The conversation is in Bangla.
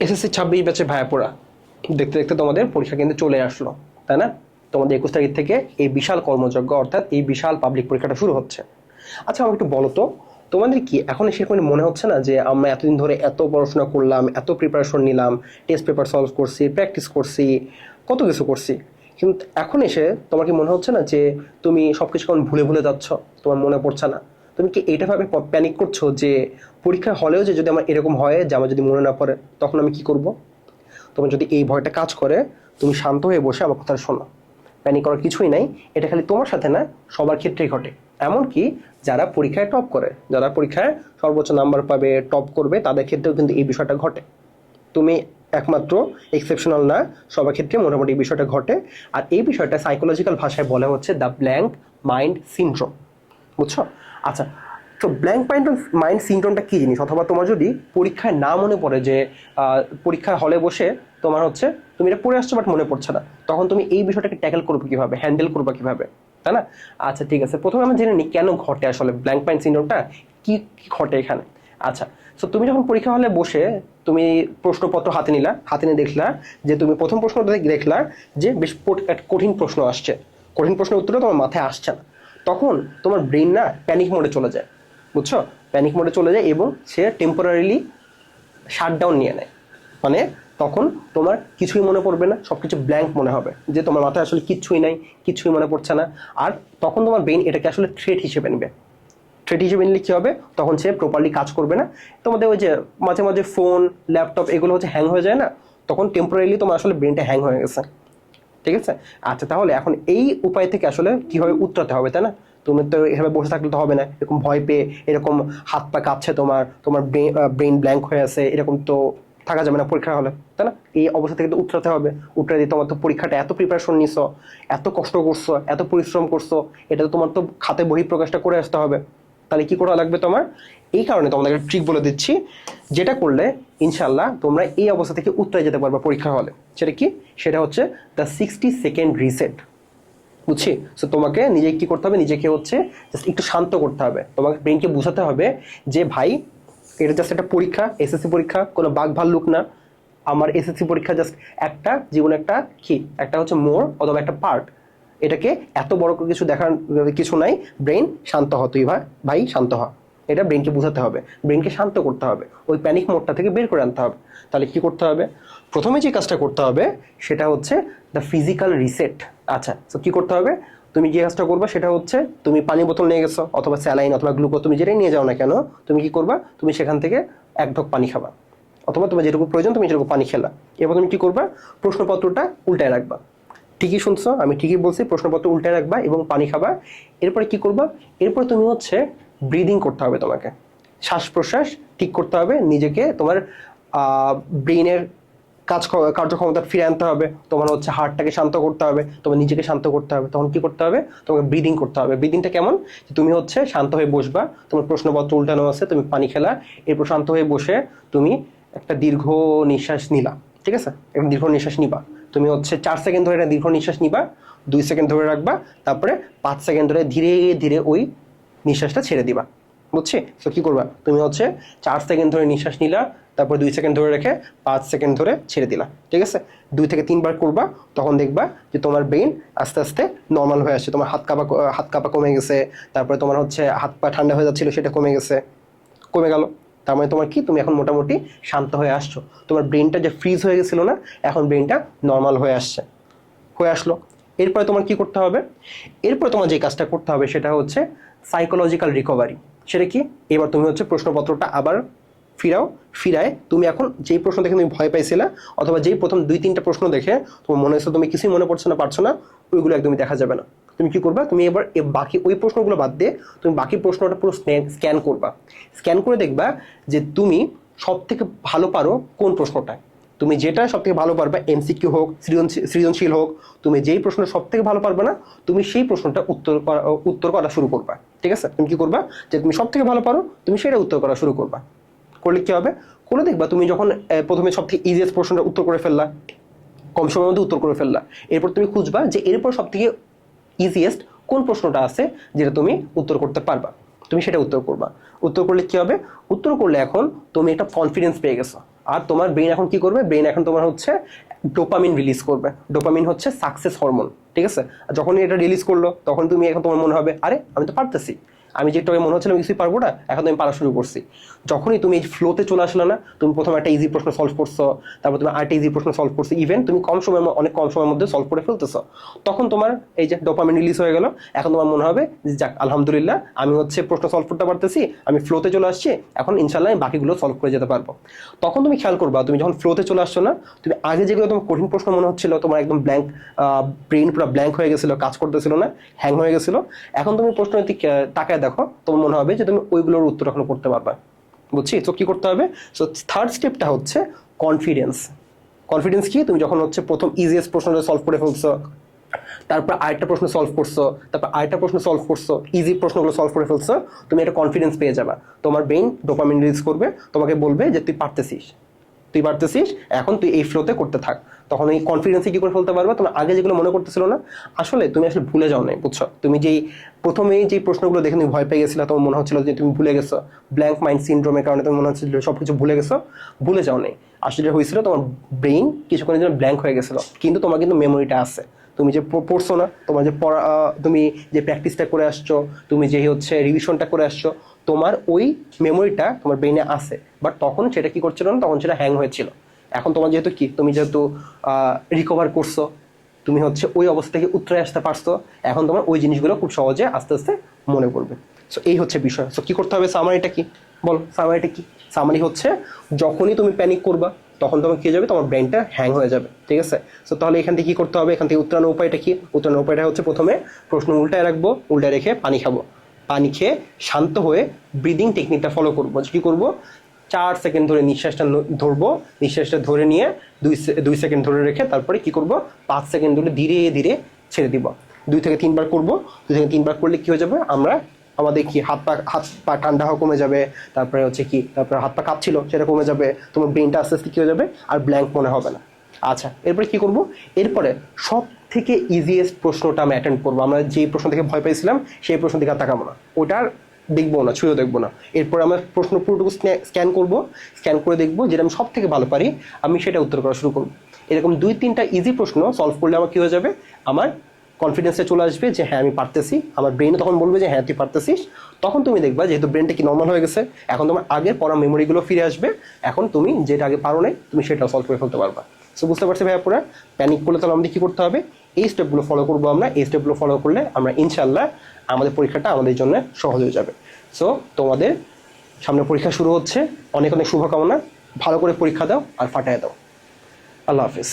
এসএসসি 26 ব্যাচে ভাইয়াপুরা দেখতে দেখতে তোমাদের পরীক্ষা কিন্তু চলে আসলো, তাই না? তোমাদের 21 তারিখ থেকে এই বিশাল কর্মযজ্ঞ অর্থাৎ এই বিশাল পাবলিক পরীক্ষাটা শুরু হচ্ছে। আচ্ছা, আমাকে একটু বলো তো, তোমাদের কি এখন সেরকম মনে হচ্ছে না যে আমরা এতদিন ধরে এত পড়াশোনা করলাম, এত প্রিপারেশন নিলাম, টেস্ট পেপার সলভ করছি, প্র্যাকটিস করছি, কত কিছু করছি, কিন্তু এখন এসে তোমার কি মনে হচ্ছে না যে তুমি সবকিছু কেমন ভুলে ভুলে যাচ্ছ, তোমার মনে পড়ছে না? তুমি কি এইটা ভাবে প্যানিক করছো যে পরীক্ষা হলেও যে যদি আমার এরকম হয় যে আমার যদি মনে না পড়ে তখন আমি কি করব? তোমার যদি এই ভয়টা কাজ করে, তুমি শান্ত হয়ে বসে আমার কথা শোনো। প্যানিক করার কিছুই নাই। এটা খালি তোমার সাথে না, সবার ক্ষেত্রেই ঘটে। এমনকি যারা পরীক্ষায় টপ করে, যারা পরীক্ষায় সর্বোচ্চ নাম্বার পাবে, টপ করবে, তাদের ক্ষেত্রেও কিন্তু এই বিষয়টা ঘটে। তুমি একমাত্র এক্সেপশনাল না, সবার ক্ষেত্রে মোটামুটি এই বিষয়টা ঘটে। আর এই বিষয়টা সাইকোলজিক্যাল ভাষায় বলা হচ্ছে দ্য ব্ল্যাঙ্ক মাইন্ড সিনড্রোম। বুঝছো? আচ্ছা, তো ব্ল্যাঙ্ক মাইন্ড সিনড্রোমটা কী জিনিস? অথবা তোমার যদি পরীক্ষায় না মনে পড়ে যে পরীক্ষায় হলে বসে তোমার হচ্ছে তুমি এটা পড়ে আসছো বাট মনে পড়ছে না, তখন তুমি এই বিষয়টাকে ট্যাকেল করবে কীভাবে, হ্যান্ডেল করবে কীভাবে, তাই না? আচ্ছা ঠিক আছে, প্রথমে আমরা জেনে নিই কেন ঘটে আসলে ব্ল্যাঙ্ক মাইন্ড সিনড্রোমটা, কী কী ঘটে এখানে। আচ্ছা, সো তুমি যখন পরীক্ষা হলে বসে তুমি প্রশ্নপত্র হাতে নিলা, হাতে নিয়ে দেখলা যে তুমি প্রথম প্রশ্নটা দেখলা যে বেশ কঠিন প্রশ্ন আসছে, কঠিন প্রশ্নের উত্তরটা তোমার মাথায় আসছে না, তখন তোমার ব্রেন না প্যানিক মোডে চলে যায়। বুঝছো? প্যানিক মোডে চলে যায় এবং সে টেম্পোরারিলি শাটডাউন নিয়ে নেয়। মানে তখন তোমার কিছুই মনে পড়বে না, সব কিছু ব্ল্যাঙ্ক মনে হবে, যে তোমার মাথায় আসলে কিচ্ছুই নাই, কিছুই মনে পড়ছে না। আর তখন তোমার ব্রেন এটাকে আসলে থ্রেট হিসেবে নেবে। থ্রেট হিসেবে নিলে কী হবে, তখন সে প্রপারলি কাজ করবে না। তোমাদের ওই যে মাঝে মাঝে ফোন, ল্যাপটপ এগুলো হচ্ছে হ্যাং হয়ে যায় না, তখন টেম্পোরারিলি তোমার আসলে ব্রেনটা হ্যাং হয়ে গেছে। ঠিক আছে? আচ্ছা, তাহলে এখন এই উপায় থেকে আসলে কীভাবে উতরাতে হবে, তাই না? তুমি তো এভাবে বসে থাকলে তো হবে না, এরকম ভয় পেয়ে, এরকম হাত পা কাঁপছে তোমার, তোমার ব্রেন ব্ল্যাঙ্ক হয়ে আছে, এরকম তো থাকা যাবে না পরীক্ষা হলে, তাই না? এই অবস্থা থেকে তো উতরাতে হবে। উতরে দিয়ে তোমার তো পরীক্ষাটা এত প্রিপারেশন নিছো, এত কষ্ট করছো, এত পরিশ্রম করছো, এটা তো তোমার তো খাতে বহিঃপ্রকাশটা করে আসতে হবে। তাহলে কি করা লাগবে তোমার? এই কারণে তোমাদের একটা ট্রিক বলে দিচ্ছি, যেটা করলে ইনশাল্লাহ তোমরা এই অবস্থা থেকে উতরে যেতে পারবে পরীক্ষা হলে। সেটা কি? সেটা হচ্ছে দ্য 60 সেকেন্ড রিসেট। বুঝছি? সো তোমাকে নিজে কি করতে হবে, নিজেকে হচ্ছে জাস্ট একটু শান্ত করতে হবে। তোমাকে ব্রেনকে বোঝাতে হবে যে ভাই, এটা জাস্ট একটা পরীক্ষা, এসএসসি পরীক্ষা, কোনো বাঘ ভাল্লুক না। আমার এসএসসি পরীক্ষা জাস্ট একটা জীবনে একটা কি, একটা হচ্ছে মোড় অথবা একটা পার্ট। এটাকে এত বড় করে কিছু দেখার কিছু নাই। ব্রেন শান্ত হ, তুই ভাই শান্ত হ। এটা ব্রেনকে বোঝাতে হবে, ব্রেনকে শান্ত করতে হবে, ওই প্যানিক মোডটা থেকে বের করে আনতে হবে। তাহলে কি করতে হবে? প্রথমে যে কাজটা করতে হবে সেটা হচ্ছে দ্য ফিজিক্যাল রিসেট। আচ্ছা, তো কি করতে হবে? তুমি যে কাজটা করবা সেটা হচ্ছে, তুমি পানি বোতল নিয়ে গেছো অথবা স্যালাইন অথবা গ্লুকোজ, তুমি যেটাই নিয়ে যাও না কেন, তুমি কি করবা? তুমি সেখান থেকে এক ঢোক পানি খাবা, অথবা তোমার যেটুকু প্রয়োজন তুমি যেটুকু পানি খেলা। এবার তুমি কি করবা? প্রশ্নপত্রটা উল্টায় রাখবা। ঠিকই শুনছো, আমি ঠিকই বলছি, প্রশ্নপত্র উল্টায় রাখবা এবং পানি খাবা। এরপরে কি করবা? এরপর তুমি হচ্ছে ব্রিদিং করতে হবে তোমাকে, শ্বাস প্রশ্বাস ঠিক করতে হবে নিজেকে, তোমার ব্রেইনের কার্যক্ষমতা ফিরে আনতে হবে, তোমার হচ্ছে হার্টটাকে শান্ত করতে হবে, তোমার নিজেকে শান্ত করতে হবে। তখন কি করতে হবে? তোমাকে ব্রিদিং করতে হবে। ব্রিদিংটা কেমন? তুমি হচ্ছে শান্ত হয়ে বসবা, তোমার প্রশ্নপত্র উল্টানো আছে, তুমি পানি খেলা, এরপর শান্ত হয়ে বসে তুমি একটা দীর্ঘ নিঃশ্বাস নিলা। ঠিক আছে? একটা দীর্ঘ নিঃশ্বাস নিবা। তুমি হচ্ছে 4 সেকেন্ড ধরে একটা দীর্ঘ নিঃশ্বাস নিবা, 2 সেকেন্ড ধরে রাখবা, তারপরে 5 সেকেন্ড ধরে ধীরে ধীরে ওই নিঃশ্বাসটা ছেড়ে দিবা। বুঝছি? তো কি করবা? তুমি হচ্ছে 4 সেকেন্ড ধরে নিঃশ্বাস নিলা, তারপর 2 সেকেন্ড ধরে রেখে 5 সেকেন্ড ধরে ছেড়ে দিলা। ঠিক আছে? 2 থেকে 3 বার করবা, তখন দেখবা যে তোমার ব্রেন আস্তে আস্তে নর্মাল হয়ে আসছে। তোমার হাত কাঁপা কমে গেছে, তারপরে তোমার হচ্ছে হাত পা ঠান্ডা হয়ে যাচ্ছিল সেটা কমে গেছে, কমে গেল। তার মানে তোমার কি, তুমি এখন মোটামুটি শান্ত হয়ে আসছো। তোমার ব্রেনটা যে ফ্রিজ হয়ে গেছিল না, এখন ব্রেনটা নর্মাল হয়ে আসছে, হয়ে আসলো। এরপরে তোমার কি করতে হবে? এরপরে তোমার যে কাজটা করতে হবে সেটা হচ্ছে সাইকোলজিক্যাল রিকভারি। সেটা কি? এবার তুমি হচ্ছে প্রশ্নপত্রটা আবার ফিরায় তুমি এখন যেই প্রশ্ন দেখে তুমি ভয় পাইছিলা, অথবা যেই প্রথম 2-3টা প্রশ্ন দেখে তোমার মনে হচ্ছে তুমি কিছুই মনে পড়ছে না, পারছো না, ওইগুলো একদমই দেখা যাবে না। তুমি কি করবা? তুমি এবার বাকি ওই প্রশ্নগুলো বাদ দিয়ে তুমি বাকি প্রশ্নটা পুরো স্ক্যান করবা। স্ক্যান করে দেখবা যে তুমি সব থেকে ভালো পারো কোন প্রশ্নটায়। তুমি যেটা সব থেকে ভালো পারবা, এমসিকিউ হোক, সৃজনশীল হোক, তুমি যেই প্রশ্নটা সব থেকে ভালো পারবে না, তুমি সেই প্রশ্নটা উত্তর করা শুরু করবা। ঠিক আছে? তুমি কি করবা? যে তুমি সব থেকে ভালো পারো, তুমি সেটা উত্তর করা শুরু করবা। করলে কি হবে? করে দেখবা তুমি যখন প্রথমে সব থেকে ইজিয়েস্ট প্রশ্নটা উত্তর করে ফেললা, কম সময়ের মধ্যে উত্তর করে ফেললা, এরপর তুমি খুঁজবা যে এরপর সব থেকে ইজিয়েস্ট কোন প্রশ্নটা আছে যেটা তুমি উত্তর করতে পারবা, তুমি সেটা উত্তর করবা। উত্তর করলে কি হবে? উত্তর করলে এখন তুমি একটা কনফিডেন্স পেয়ে গেছো। আর তোমার ব্রেন এখন কি করবে, ব্রেন এখন তোমার হচ্ছে ডোপামিন রিলিজ করবে। ডোপামিন হচ্ছে সাকসেস হরমোন, ঠিক আছে? আর যখনই এটা রিলিজ করলো তখন তুমি এখন তোমার মনে হবে আরে আমি তো পারতেছি, আমি যেটা মনে হচ্ছিল আমি কিছুই পারবো না, এখন আমি পারা শুরু করছি। যখনই তুমি এই ফ্লোতে চলে আসলে না, তুমি প্রথমে একটা ইজি প্রশ্ন সলভ করছো, তারপর তুমি আরেকটা ইজি প্রশ্ন সলভ করছো, ইভেন তুমি অনেক কম সময়ের মধ্যে সলভ করে ফেলতেছো, তখন তোমার এই যে ডোপামিন রিলিজ হয়ে গেল। এখন তোমার মনে হবে যে যাক আলহামদুলিল্লাহ আমি হচ্ছে প্রশ্ন সলভ করতে পারতেছি, আমি ফ্লোতে চলে আসছি, এখন ইনশাল্লাহ আমি বাকিগুলো সলভ করে যেতে পারবো। তখন তুমি খেয়াল করবা, তুমি যখন ফ্লোতে চলে আসছো না, তুমি আগে যেগুলো তোমার কঠিন প্রশ্ন মনে হচ্ছিল, তোমার একদম ব্ল্যাঙ্ক ব্রেন পুরো ব্ল্যাঙ্ক হয়ে গেছিল, কাজ করতেছিল না, হ্যাং হয়ে গেছিল, এখন তুমি প্রশ্ন তাকায় দেখো, তোমার মনে হবে যে তুমি ওইগুলোর উত্তর এখন করতে পারবা। বুঝছি? তো কি করতে হবে? সো থার্ড স্টেপটা হচ্ছে কনফিডেন্স। কনফিডেন্স কি? তুমি যখন হচ্ছে প্রথম ইজিয়েস্ট প্রশ্নটা সলভ করে ফেলছো, তারপর আরেকটা প্রশ্ন সলভ করছো, তারপর আরেকটা প্রশ্ন সলভ করছো, ইজি প্রশ্নগুলো সলভ করে ফেলছো, তুমি একটা কনফিডেন্স পেয়ে যাবা। তোমার ব্রেন ডোপামিন রিলিজ করবে, তোমাকে বলবে যে তুই পারতেছিস, তুই পারতেছিস, এখন তুই এই ফ্লোতে করতে থাক। তখন এই কনফিডেন্সে কি করে ফেলতে পারবে? তুমি আগে যেগুলো মনে করতেছিল না, আসলে তুমি আসলে ভুলে যাও নাই, বুঝছো? তুমি যেই প্রথমেই যে প্রশ্নগুলো দেখে তুমি ভয় পেয়ে গেছিলা, তোমার মনে হচ্ছিল যে তুমি ভুলে গেছো, ব্ল্যাঙ্ক মাইন্ড সিনড্রোমের কারণে তোমার মনে হচ্ছিল সবকিছু ভুলে গেছো, ভুলে যাও নাই। আসলে হয়েছিল তোমার ব্রেইন কিছুক্ষণের জন্য ব্ল্যাঙ্ক হয়ে গেছিল, কিন্তু তোমার কিন্তু মেমোরিটা আছে। তুমি যে পড়ছো না, তোমার যে পড়া, তুমি যে প্র্যাকটিসটা করে আসছো, তুমি যে হচ্ছে রিভিশনটা করে আসছো, তোমার ওই মেমোরিটা তোমার ব্রেইনে আছে, বাট তখন সেটা কি করছিল না, তখন সেটা হ্যাং হয়েছিল। এখন তোমার যেহেতু কি, তুমি যেহেতু রিকভার করছো, তুমি হচ্ছে ওই অবস্থা থেকে উতরে আসতে পারছো, এখন তোমার ওই জিনিসগুলো খুব সহজে আস্তে আস্তে মনে পড়বে। সো এই হচ্ছে বিষয়। সো কি করতে হবে? সামারিটা কি বল? সামারিটা কি? সামারি হচ্ছে যখনই তুমি প্যানিক করবা, তখন তোমার কি হয়ে যাবে, তোমার ব্রেনটা হ্যাং হয়ে যাবে, ঠিক আছে? সো তাহলে এখান থেকে কি করতে হবে? এখান থেকে উত্তরানোর উপায়টা কি? উত্তরানোর উপায়টা হচ্ছে প্রথমে প্রশ্ন উল্টায় রাখবো, উল্টায় রেখে পানি খাবো, পানি খেয়ে শান্ত হয়ে ব্রিদিং টেকনিকটা ফলো করবো। কি করবো? 4 সেকেন্ড ধরে নিঃশ্বাসটা ধরবো, নিঃশ্বাসটা ধরে নিয়ে 2 সেকেন্ড ধরে রেখে তারপরে কি করব, 5 সেকেন্ড ধরে ধীরে ধীরে ছেড়ে দিব। 2 থেকে 3 বার করবো। 2 থেকে 3 বার করলে কি হয়ে যাবে, আমাদের কি হাত পা ঠান্ডা হওয়া কমে যাবে, তারপরে হচ্ছে কি, তারপরে হাত পা কাঁপছিল সেটা কমে যাবে, তোমার ব্রেনটা আস্তে আস্তে কি হয়ে যাবে, আর ব্ল্যাঙ্ক মনে হবে না। আচ্ছা, এরপরে কি করব? এরপরে সব থেকে ইজিয়েস্ট প্রশ্নটা আমি অ্যাটেন্ড করবো। আমরা যে প্রশ্ন থেকে ভয় পেয়েছিলাম সেই প্রশ্ন থেকে আর তাকাবো না, ওটার দেখবো না, ছুঁয়েও দেখবো না। এরপর আমরা প্রশ্ন পুরোটুকু স্ক্যান করবো, স্ক্যান করে দেখবো যেটা আমি সব থেকে ভালো পারি, আমি সেটা উত্তর করা শুরু করবো। এরকম 2-3টা ইজি প্রশ্ন সলভ করলে আমার কি হয়ে যাবে, আমার কনফিডেন্সে চলে আসবে যে হ্যাঁ আমি পারতেছি, আমার ব্রেনে তখন বলবে যে হ্যাঁ তুই পারতেছিস। তখন তুমি দেখবা যেহেতু ব্রেনটা কি নর্মাল হয়ে গেছে, এখন তোমার আগের পড়া মেমোরিগুলো ফিরে আসবে, এখন তুমি যেটা আগে পারো নাই তুমি সেটাও সলভ করে ফেলতে পারবা। সো বুঝতে পারছি ভাইয়া পুরা? প্যানিক করলে তাহলে আমাদের কী করতে হবে? এই স্টেপগুলো ফলো করবো আমরা। এই স্টেপগুলো ফলো করলে আমরা ইনশাল্লাহ আমাদের পরীক্ষাটা আমাদের জন্য সহজ হয়ে যাবে। সো তোমাদের সামনে পরীক্ষা শুরু হচ্ছে, অনেক অনেক শুভকামনা। ভালো করে পরীক্ষা দাও আর ফাটায় দাও। আল্লাহ হাফিজ।